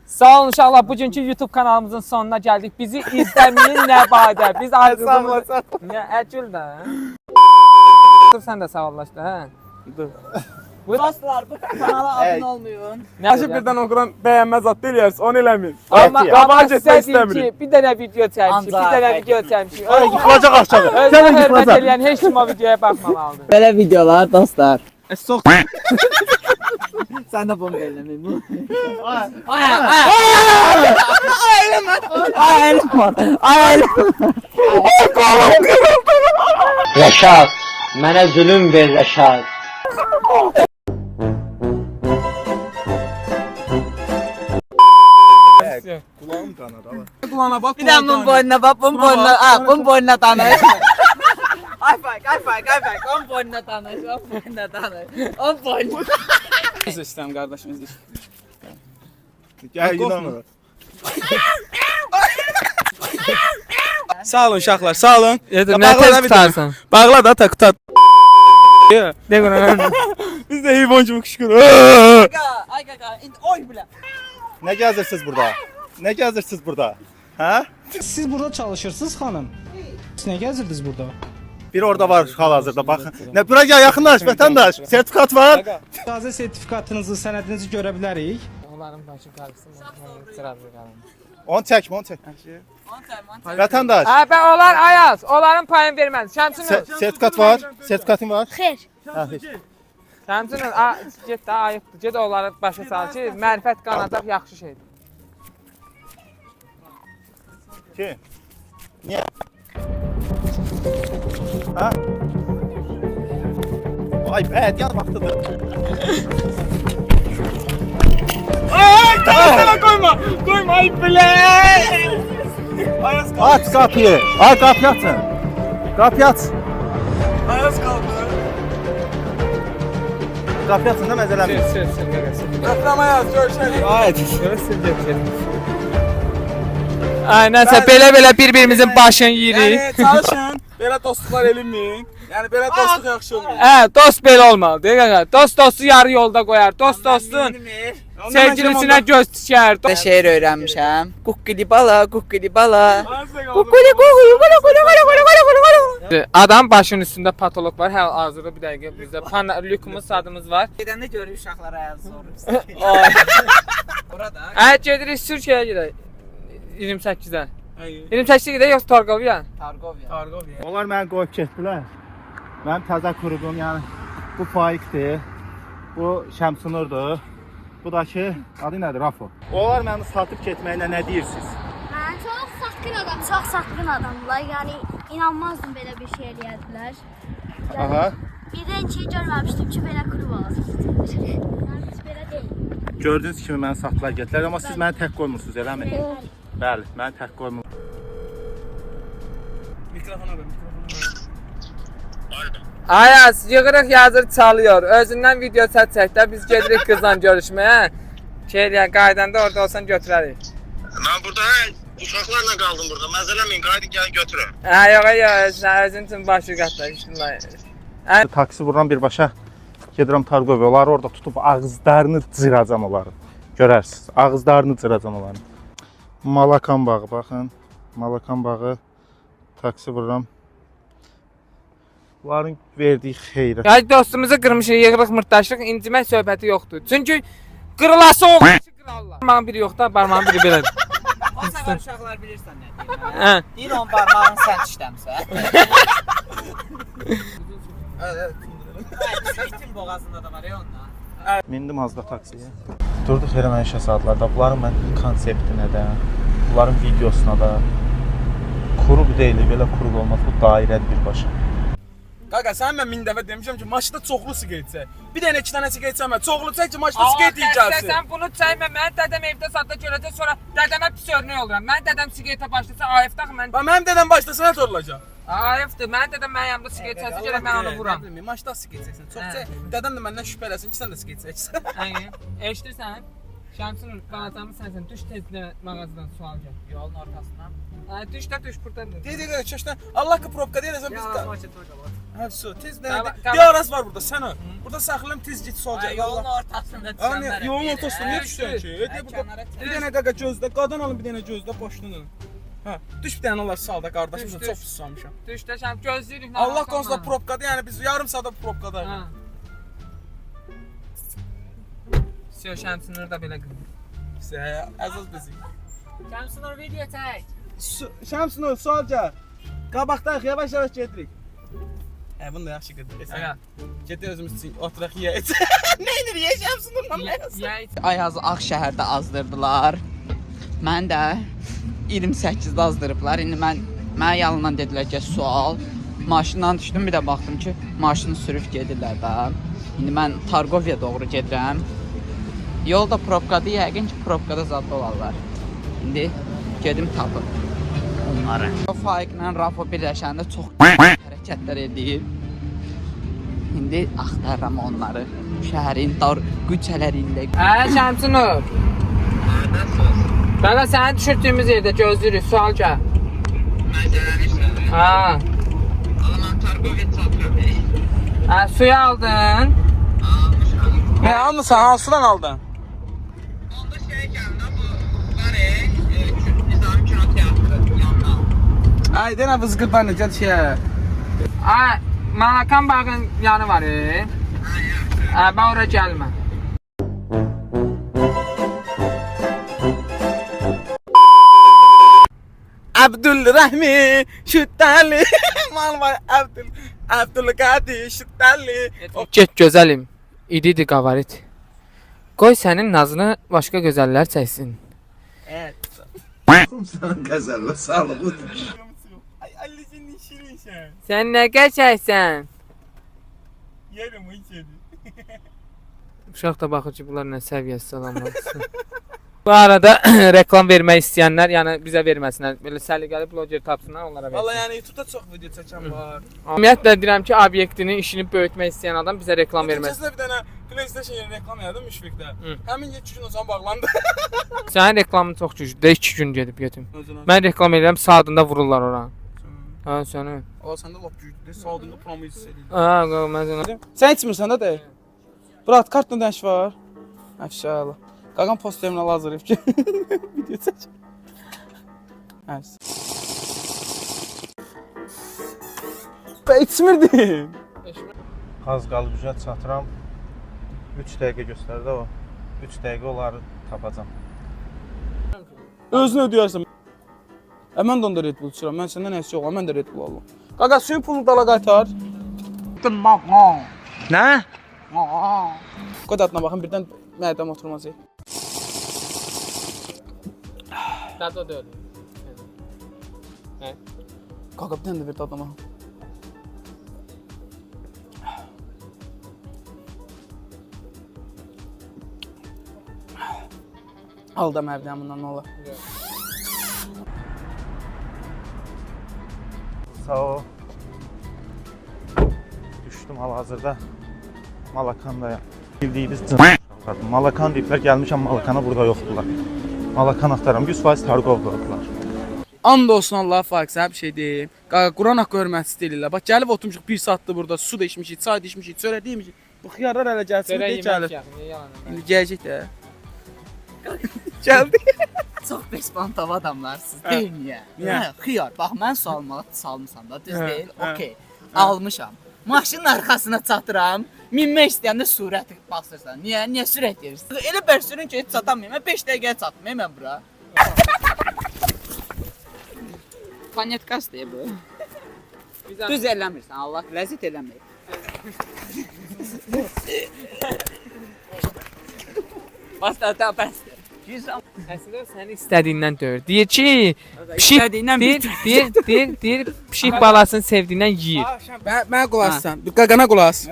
Sağ olun uşaqlar, bugünkü YouTube kanalımızın sonuna gəldik. Bizi izləməyin nə badə. Biz ayrıldığımız... Nə, əcül də. Dur sən də sağollaşdı, hə? Dur. Dostlar, bu kanala abunə olmayın. Açıb birdən oxuran bəyənməz ad deyərsiniz, onu eləməyin. Amma sizə deyim ki, bir dənə video çəkmişik, bir dənə video çəkmişik. Yıxılacaq aşağı. Özünə hörmət eləyən heç kim o videoya baxmamalıdır. Belə videolar dostlar. Sox. Sən də bunu eləməyin. Ay. Rəşad, mənə zülüm ver Rəşad. Kulağım qanadı. Kulağına bax. Bir də bunun boynuna bax, bunun boynuna tanış. Ay fay, onun boynuna tanış, onun boynuna. Biz istəyəm qardaşımız. Gəl inanmır. Sağ olun uşaqlar, sağ olun. Nə tez tutarsan? Bağla da tak tutar. De qona. Biz də heyvan kimi qışqır. Ay qaqa, indi oy bilə. Ne gezirsiniz burada? Ne gezirsiniz burada? Ha? Siz burada çalışırsınız xanım. Siz ne gəzirdiniz burada? Bir orada var hal-hazırda bakın. Ne buraya gel yakınlaş vatandaş. Sertifikat var. Taze sertifikatınızı, sənədinizi görə bilərik. Onların başı qarışsın. On çekme, on çek. Vatandaş. Hə, bə onlar ayaz, onların payını verməz. Şəmsinin. Sertifikat var. Sertifikatın var. Xeyr. Ha, hiç. Şəmsinin, get də ayıbdır. Get onları başa sal ki, mərifət qanacaq yaxşı şeydir. Ki? Niye? Ha? Ay be, diğer vaktidir. Ay, koyma. Koyma ay bile. Ayaz kaldı. Aç kapıyı. Ay kapıyı açın. Kapıyı aç. Ayaz kaldı. Kapıyı açın da mezelemiz. Katram Ayaz, görüşelim. Ay. Ay, nəsə, belə bir-birimizin başını yiyirik. Yani çalışın. Belə dostluqlar elinmeyin. Yani belə dostluq yaxşı olmuyor. Hə, dost belə olmalıdır, qaqa. Dost dostu yarı yolda qoyar. Dost dostun sevgilisinə göz tikər. Də şeir öyrənmişəm. Kukkili bala, kukkili bala. Kukkuli kukkuli. Adam başının üstündə patolog var. Hə, hazırda bir dəqiqə bizdə panlyukumuz sadımız var. Gedəndə görür uşaqlara ayaz sorur. Burada. Hə, gedirik Türkiyəyə gedək. 28-də. 28-də gedək yoxsa Targoviya? Targoviya. Onlar məni qoyub getdilər. Mənim təzə qurudum, yəni bu Faikdir, bu Şəmsunurdur, bu da ki, adı nədir, Rafo. Onlar məni satıb getməyinə nə deyirsiniz? Mən çox satqın adamlar. Yəni inanmazdım belə bir şey eləyədilər. Aha. Bir də heç görməmişdim ki, belə klub olacaq. Yəni biz belə deyil. Gördüyünüz kimi məni satdılar getdilər, amma siz məni tək qoymursunuz, eləmi? Bəli, məni tək qoymursunuz. Mikrofona ver, Ayaz, yığırıq yazır çalıyor. Özündən video çək də biz gedirik qızla görüşməyə. Şeyləyən, qaydanda orada olsan götürərik. Mən burada uşaqlarla qaldım burada, məzələməyin, qaydı gəlin götürün. Hə, yox, özün üçün başı qatla. Bismillah. Taksi vururam birbaşa, gedirəm Targoviya, onları orada tutub ağızlarını cıracam onları. Görərsiniz, ağızlarını cıracam onları. Malakan bağı, baxın. Malakan bağı, taksi vururam. Bunların verdiyi xeyrə. Ya dostumuzu qırmışıq, yığırıq, mırtdaşırıq, incimək söhbəti yoxdur. Çünki qırılası o işi qırarlar. Parmağın biri yox da, parmağın biri belədir. O səfər uşaqlar bilirsən nə deyir. Hə. Deyir on parmağın sən işləmsə. Evet. İtin boğazında da var ya ondan. Mindim az da taksiyə. Durduq yerə mən işə saatlarda. Bunların mən konseptinə də, bunların videosuna da kurub deyil, belə kurub olmaz. Bu dairədir birbaşa. Qaqa, sən mən 1000 dəfə demişəm ki, maçda çoxlu siqaret çək. Bir dənə 2 dənə siqaret çəkmə. Çoxlu çək ki, maçda siqaret yiyəcəksən. Sən bunu çəkmə, mən dədəm evdə satda görəcək, sonra dədəmə pis örnək oluram. Mən dədəm siqaretə başlasa, ayıfda mən... Mənim dədəm başlasa nə olacaq? Ayıfdır, mən dədəm mənim yanımda siqaret çəksə, görə mən onu vuram. Maçda siqaret çəksən. Çox çək. Dədəm də məndən şübhələsin ki, sən də siqaret çəksən. Eşidirsən? Şamsın balatamı sensən. Düş tezlə mağazadan sual gəl. Yolun ortasından. Düş də düş buradan. Dedi çeşten Allah ki propka deyirsən biz də. Hə, su, tez Tamam, də. tamam. Bir araz var burada sən. Burada saxlayım tez git sual gəl. Yolun ortasında düşənlərə. Yolun ortasında niyə düşsən ki? Bir dənə qaqa gözlə, qadan alın bir dənə gözlə boşluğunu. Hə, düş bir dənə Allah salda qardaşım, Düş, çox düş. susamışam. Düş də şam gözləyirik. Allah konusunda propkada, yəni biz yarım saata propkadayıq. Ha. Sio Şamsın orada belə qılır. Əziz bizi. Şamsınır video çək. Şamsın sual gəl. Qabaqdayıq, yavaş-yavaş gedirik. Hə, bunu da yaxşı qedir. Hə. Get özümüz üçün oturaq yeyək. Nə edir yeyəcəmsin onunla? Yey. Ayazı Ağşəhərdə azdırdılar. Mən də 28-də azdırıblar. İndi mənə yalandan dedilər ki, sual. Maşından düşdüm, bir də baxdım ki, maşını sürüb gedirlər də. İndi mən Targoviya doğru gedirəm. Yolda propkadır, yəqin ki, propkada zad olarlar. İndi gedim tapıb onları. Faiklə Rafo birləşəndə çox hərəkətlər edir. İndi axtarıram onları. Şəhərin dar küçələrində. Şamsınur. Qaqa səni düşürdüyümüz yerdə gözləyirik. Sual gəl. Ha. Suyu aldın. Hə, almısan, hansıdan aldın? Ay, denə vızqırdan gəl şey. Malakan bağın yanı var. Ben oraya gelme. Abdülrahmi Şüttali mal var Abdülkadir Şüttali. Get gözəlim. İdidi qavarit. Qoy sənin nazını başqa gözəllər çəksin. Evet. Sen gazellə sağlığı. Ay Ali'nin şirin sen. Sən nə qəşəksən? Yerim o içeri. Uşaq da baxır ki, bunlar nə səviyyəsi salamlansın. Bu arada reklam vermək istəyənlər, yəni bizə verməsinlər. Belə səliqəli bloger tapsınlar, onlara Valla versin. yani YouTube'da çok video çeken var. Ümumiyyətlə deyirəm ki, obyektini, işini böyütmək istəyən adam bizə reklam verməz. Geçen bir tane PlayStation yeri reklam yazdım Müşfik'te. Hemen 7 gün o zaman bağlandı. Sənin reklamın çox güclüdür. 2 gün gedib yetim. Özünə. Mən reklam edirəm, saatında vururlar ora. Ha, səni. O sende lap büyüdü. Sağdığında promo hissediyordu. Ha, mən sənə. Sen içmirsən də deyil. Brat kartla dənş var. Əfşələ. Qaqam post terminal hazırlayıb ki. Video çək. Ərs. Ben içmirdim. Az qalıb üzə çatıram. 3 dəqiqə göstərdi o. 3 dəqiqə onları tapacam. Özünü ödəyərsən. Mən də onda Red Bull içirəm. Mən səndən nəsə yox, mən də Red Bull alım. Qaqa suyun pulunu dala qaytar. Nə? Qoy dadına baxın, birdən mədəm oturmaz. Dadı deyil. Qaqa bir dənə də bir dadına baxın. Al da məvdən bundan nə olar. Sağ ol. Düşdüm hal-hazırda Malakandayam. Bildiyiniz cınqardım. Malakan deyiblər, gəlmişəm Malakana, burada yoxdular. Malakan axtaram, 100% Targovdurdular. And olsun Allah Faiq sənə bir şey deyim. Qaqa Quran haqqı hörmətsiz deyirlər. Bax gəlib oturmuşuq 1 saatdır burada, su da içmişik, çay da içmişik, çörək də yemişik. Bu xiyarlar hələ gəlsin, deyə gəlir. İndi gələcək də. Gəldi. Çox bespantav adamlarsınız, deyil niyə? Niyə? Xiyar, bax mən sualıma salmışam da, düz deyil, okey. Almışam. Maşının arxasına çatıram, minmək istəyəndə sürət basırsan. Niyə? Niyə sürət verirsən? Elə bər sürün ki, heç çatamayım. Mən 5 dəqiqəyə çatmayım mən bura. Planetkası bu. Düz eləmirsən, Allah ləzzət eləmir. Basta da bəsdir. Əslində səni istədiyindən döyür. Deyir ki, pişik İstədiyindən deyir, pişik balasını sevdiyindən yeyir. Mənə qulaq assan. Qaqana qulaq as.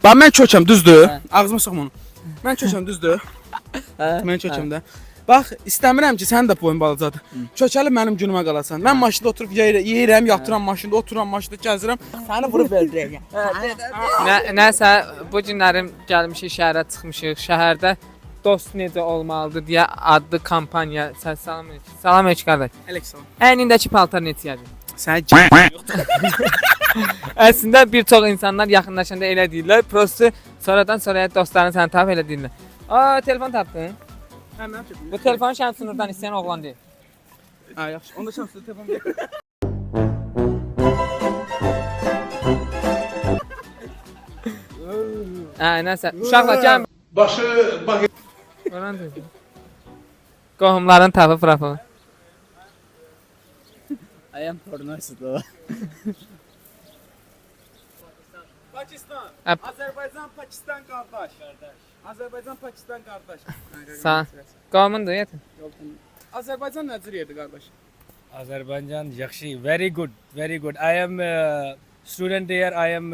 Bax mən kökəm, düzdür? Ağzıma soxma onu. Mən kökəm, düzdür? Mən kökəm də. Bax, istəmirəm ki, sənin də boyun balacadır. Kökəlib mənim günümə qalasan. Mən maşında oturub yeyirəm, yatıram maşında, oturam maşında, gəzirəm. Səni vurub öldürəcəm. Nəsə bu günlərim gəlmişik şəhərə çıxmışıq. Şəhərdə dost necə olmalıdır deyə adlı kampaniya. Sən salam aleyküm. Salam aleyküm qardaş. Aleyküm. Əynindəki paltar neçədir? Sən Əslində bir çox insanlar yaxınlaşanda elə deyirlər. Prosta sonradan sonraya dostlarını səni tapıb elə deyirlər. Aa, telefon tapdın. Hə, mənim çəkim. Bu telefonu Şəmsünurdan istəyən oğlan deyil. Ha, yaxşı. Onda şanslı telefon ver. Nəsə, uşaqlar gəl. Başı bak. Oran deyil. Qohumların tapıb profil. I am pornosida. Pakistan. Hə. Azərbaycan Pakistan qardaş. Azərbaycan Pakistan qardaş. Sağ. Qohumundur, yetin. Azərbaycan nə cür yerdir qardaş? Azerbaijan yaxşı, very good, very good. I am student there. I am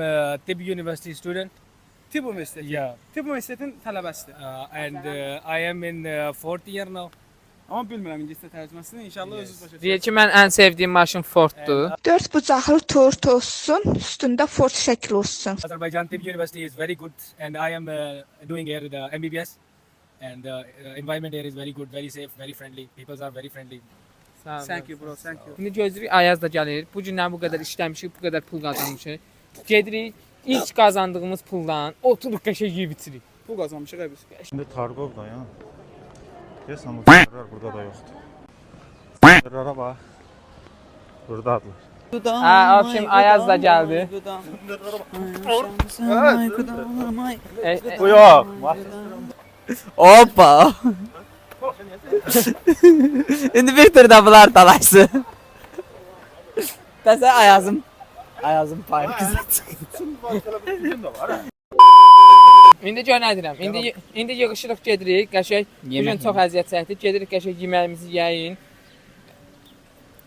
Tib University student. Tibb Universiteti. Yeah, Tibb Universitetinin tələbəsidir. and I am in fourth year now. Amma bilmirəm ingiliscə tərcüməsini. İnşallah özünüz başa Deyir ki, mən ən sevdiyim maşın Forddur. 4 bucaqlı tort olsun, üstündə Ford şəkli olsun. Azerbaijan Tib University is very good, and I am doing here the MBBS, and environment here is very good, very safe, very friendly. People are very friendly. Sağ olun. Thank you bro, thank you. İndi gözləyirik Ayaz da gəlir. Bu gündən bu qədər işləmişik, bu qədər pul qazanmışıq. Gedirik ilk qazandığımız puldan oturuq qəşəng yeyib içirik. Pul qazanmışıq biz. Şimdi Targov'da ya. Deyəsən bu zərər burada da yoxdur. Zərərə bax. Buradadır. Hə, abşim Ayaz da gəldi. Bu yox. Hoppa. İndi bir tur da bunlar dalaşsın. Təsə Ayazım payı qızı. İndi gör nə deyirəm. İndi yığışırıq gedirik, qəşəng. Bu gün çox əziyyət çəkdik. Gedirik qəşəng yeməyimizi yeyin.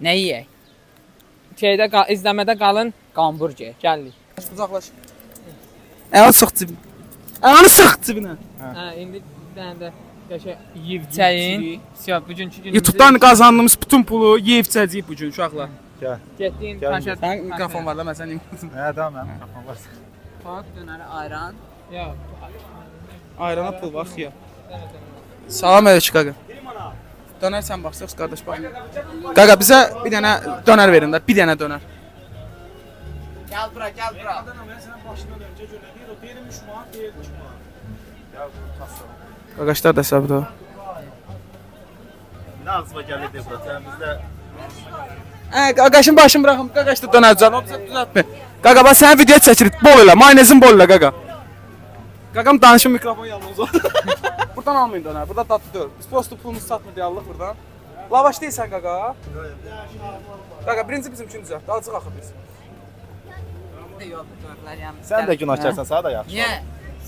Nə yeyək? Şeydə izləmədə qalın. Hamburger. Gəlirik. Uzaqlaş. Ayağını sıx cibinə. Ayağını sıx cibinə. Hə, indi bir dənə də qəşəng yeyib çəyin. Siyah bugünkü günümüzü. YouTube'dan qazandığımız bütün pulu yeyib içəcəyik bu gün uşaqlar. Getdin Gəl. konşert. Sən mikrofon var da mən səni. Nə də mənim mikrofon var. Park dönəri ayran. Yox. Ayrana pul bax ya. Salam aleyküm qaqa. Dönər sən baxsaq qardaş bax. Qaqa bizə bir dənə dönər verin də, bir dənə dönər. Gəl bura, gəl bura. Qaqaşlar da səbir o. Nə ağzıma gəlir deyə bura. Sən bizdə Qaqaşın başını buraxın, qaqaş da dönər canım, o bizə düzəltmə. Qaqa bax sənin video çəkirik, bol elə, mayonezin bol elə qaqa. Qaqam danışın mikrofon yalnız o. Buradan almayın dönər, burada tatlı deyil. Biz postu pulumuzu satmır deyə Allah buradan. Lavaş deyilsən qaqa. Qaqa birinci bizim üçün düzəltdi, alacaq axı biz. sən də günahkarsan, sənə də yaxşı. Niyə?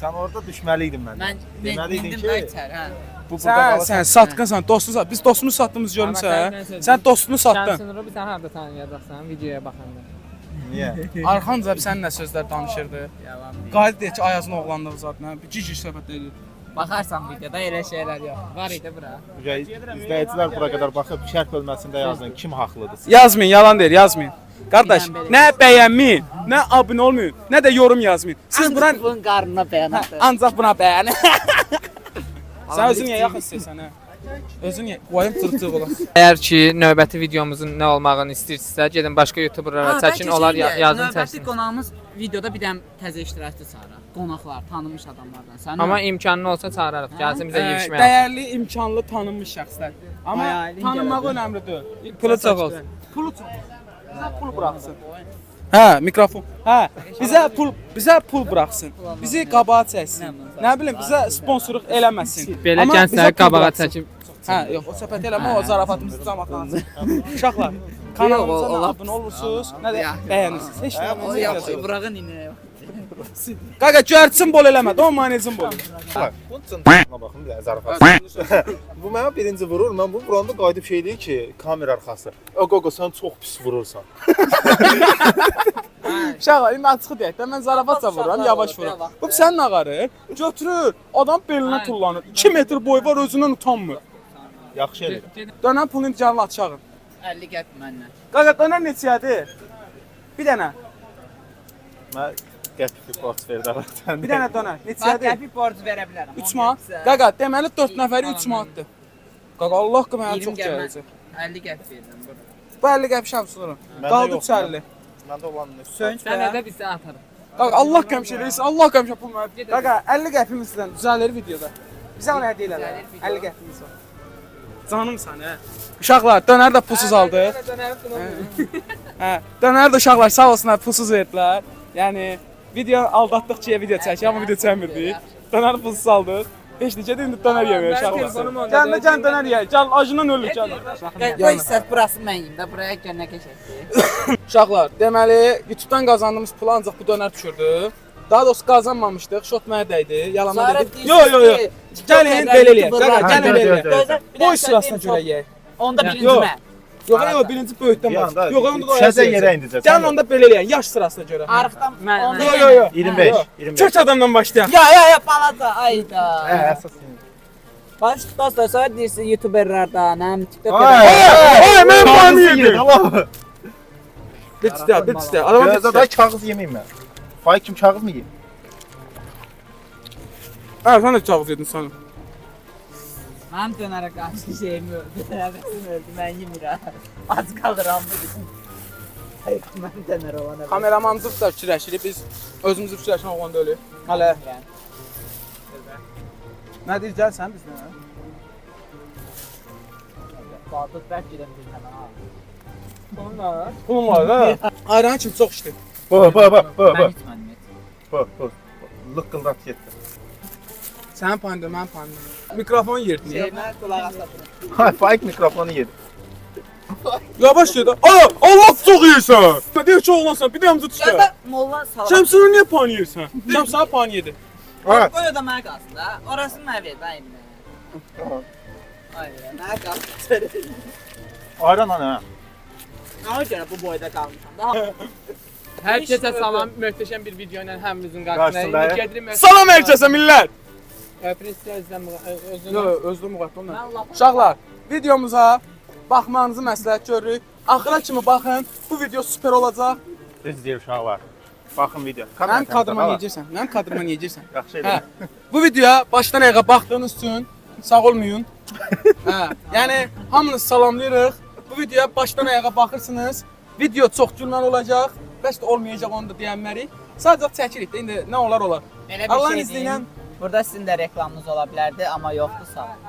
Sən orada düşməliydin məndən. Mən Deməliydin indim ki, də içər, hə. bu burada Sən satqınsan, dostunu sat. Biz dostumuzu satdığımız görmüsən. Sən dostunu satdın. Şəmsünuru bir sən harda tanıyacaqsan videoya baxanda. Niyə? Arxanca səninlə sözlər danışırdı. Qayıt deyir ki, Ayazın oğlanlığı zadına. Bir cici söhbət edir. Baxarsan videoda elə şeylər yox. Var idi bura. İzləyicilər bura qədər baxıb şərh bölməsində yazın kim haqlıdır. Yazmayın, yalan deyir, yazmayın. Qardaş, nə bəyənməyin, nə abunə olmayın, nə də yorum yazmayın. Siz buna bunun qarnına bəyanatdır. ancaq buna bəyən. Sən özün niyə yaxın istəyirsən hə? Özün niyə? Qoyum tırtıq ola. Əgər ki, növbəti videomuzun nə olmağını istəyirsinizsə, gedin başqa YouTuberlara çəkin, onlar yazın Növbəti çəksin. qonağımız videoda bir dəm təzə iştirakçı çağıraq. Qonaqlar, tanınmış adamlardan. Sən Amma imkanlı olsa çağırarıq. Gəlsin bizə yeyişməyə. Dəyərli, imkanlı, tanınmış şəxslər. Amma Hayalin tanınmaq gələn. önəmli deyil. Pulu çox olsun. Pulu çox. Bizə pul buraxsın. Hə, mikrofon. Hə, bizə pul buraxsın. Bizi qabağa çəksin. Nə bilim, bizə sponsorluq eləməsin. Belə Amma bizə gəncləri pul qabağa buraxsın. çəkib. Hə, yox, o söhbət eləmə, o zarafatımızı camaatlansın. Uşaqlar, kanalımıza nə abunə olursunuz, nə də bəyənirsiniz. Heç nə olmaz. Yox, Burağın inə yox. Qaqa, göyərçin bol eləmə, o manezin bol. Bunun üçün baxın bir zarafat. Bu mənə birinci vurur. Mən bu vuranda qayıdıb şey deyir ki, kamera arxası. Qoqo sən çox pis vurursan. Uşaqlar, indi açığı deyək də, mən zarafatca vururam, yavaş vururam. Bu sənin ağarı götürür, adam belinə tullanır. 2 metr boyu var, özündən utanmır. Yaxşı elə. Dönən pulun canlı açağın. 50 gəl məndən. Qaqa, dönər neçəyədir? Bir dənə. Mən qəpik qəpik borc verdi adam. Sən Bir dənə dönər. Bax Neçədir? qəpik borcu verə bilərəm. 3 manat. Qaqa, deməli 4 nəfəri 3 manatdır. Qaqa, Allah haqqı mənə 20 çox gələcək. 50 qəpik verirəm bura. Bu 50 qəpik şəbsulurum. Qaldı 350. Məndə olan nə? Sönç də bizə atarıq. Qaqa, Allah qəmşə eləyirsən, Allah qəmşə pul mənə. Qaqa, 50 qəpimiz sizdən düzəlir videoda. Bizə onu hədiyyə elələr. 50 qəpimiz var. Canım sən, hə. Uşaqlar, dönər də pulsuz aldıq. Hə, dönər də uşaqlar sağ olsunlar, pulsuz verdilər. Yəni video aldatdıqca video çəkir, amma video çəkmirdik. Dönər pulsuz aldıq. Heç necə indi dönər yeməyə uşaqlar. Gəl dönər yeyək. Gəl acından ölür gəl. Qoy səhv burası mən yeyim də buraya gələnə keçək. Uşaqlar, deməli YouTube-dan qazandığımız pulu ancaq bu dönər düşürdü. Daha doğrusu qazanmamışdıq. Şot mənə dəydi. Yalandan dedim. Yo. Gəlin belə eləyək. Qaqa, gəlin belə eləyək. Boy sırasına görə yeyək. Onda birinci Yox. mən. Yox, birinci böyükdən baş. Yox, onda da Düşəcək yerə indicə. Gəlin onda belə eləyək, yaş sırasına görə. Arıqdan onda. Yo. 25, 25. Kök adamdan başlayaq. Ya balaca ayda. Əsas senin. Baş dostlar sonra deyirsən youtuberlardan, həm Ay, TikTok'da. Mən Kağız bunu yedim. yedim. Allah. Bir istə. Adama Biraz da kağız yemeyim mən. Fay kim kağız mı yeyim? Hə, sən də kağız yedin sən. Mən dönərə qarşı şeyimi öldü. Həvəsim öldü, mən yemirəm. Az qalıram bu gün. Hayır, mən dönər olana. Kameramanlıq da fikirləşirik. Biz özümüzü fikirləşən oğlan deyil. Hələ. Nə deyir, gəl sən bizlə. Qaldı bəlkə də bilməm ha. Pulun var ha. Ayran kim çox içdi. Bu. Mən içmədim heç. Bu. Lıqqıldat getdi. Sənin payında, mənim payında. Mikrofon yerdin ya. Mən qulaq asatırım. Hay, Faik mikrofonu yedi. Yavaş yedi. Allah çox yeyirsən. Nə deyir ki oğlansan, bir də həmzə düşdü. Gəl molla salam. Şəmsunu niyə pan yeyirsən? Şəmsana pan yedi. Ha. Qoy o da mənə qalsın da. Orasını mənə ver də indi. Ay, mənə qalsın. Ayran ana. Nə görə bu boyda qalmışam da? Hər kəsə salam, möhtəşəm bir video ilə həmimizin Qarşısındayıq. qarşısındayıq. Gedirik. Salam hər kəsə millət. Prinsessən özünü. Yox, özlü müqəddimlə. Uşaqlar, videomuza baxmanızı məsləhət görürük. Axıra kimi baxın. Bu video super olacaq. Düz deyir uşaqlar. Baxın video. Mənim kadrıma yeyəcəksən. Mənim kadrıma yeyəcəksən. Yaxşı Hə. elə. Bu videoya başdan ayağa baxdığınız üçün sağ olmayın. Hə. Yəni hamınız salamlayırıq. Bu videoya başdan ayağa baxırsınız. Video çox gülməli olacaq. Bəs də olmayacaq onu da deyənmərik. Sadəcə çəkirik də indi nə olar olar. Belə Allahın bir izni şey ilə deyim. Burada sizin də reklamınız ola bilərdi, amma yoxdur sağ olun.